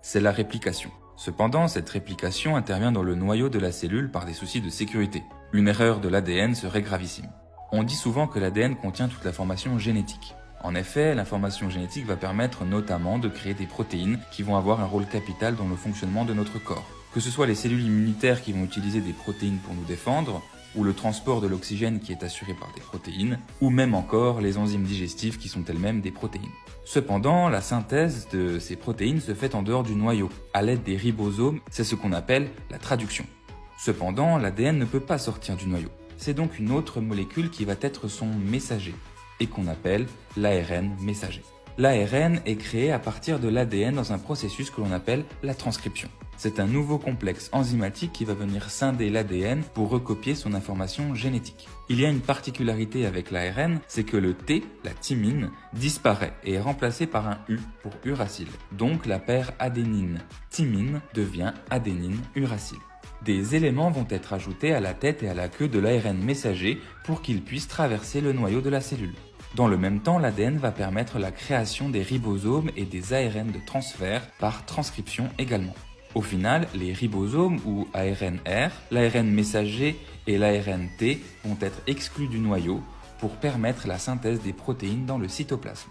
c'est la réplication. Cependant, cette réplication intervient dans le noyau de la cellule par des soucis de sécurité. Une erreur de l'ADN serait gravissime. On dit souvent que l'ADN contient toute l'information génétique. En effet, l'information génétique va permettre notamment de créer des protéines qui vont avoir un rôle capital dans le fonctionnement de notre corps. Que ce soit les cellules immunitaires qui vont utiliser des protéines pour nous défendre, ou le transport de l'oxygène qui est assuré par des protéines, ou même encore les enzymes digestives qui sont elles-mêmes des protéines. Cependant, la synthèse de ces protéines se fait en dehors du noyau, à l'aide des ribosomes, c'est ce qu'on appelle la traduction. Cependant, l'ADN ne peut pas sortir du noyau. C'est donc une autre molécule qui va être son messager, et qu'on appelle l'ARN messager. L'ARN est créé à partir de l'ADN dans un processus que l'on appelle la transcription. C'est un nouveau complexe enzymatique qui va venir scinder l'ADN pour recopier son information génétique. Il y a une particularité avec l'ARN, c'est que le T, la thymine, disparaît et est remplacé par un U pour uracile. Donc la paire adénine-thymine devient adénine-uracile. Des éléments vont être ajoutés à la tête et à la queue de l'ARN messager pour qu'il puisse traverser le noyau de la cellule. Dans le même temps, l'ADN va permettre la création des ribosomes et des ARN de transfert par transcription également. Au final, les ribosomes ou ARNR, l'ARN messager et l'ARNT vont être exclus du noyau pour permettre la synthèse des protéines dans le cytoplasme.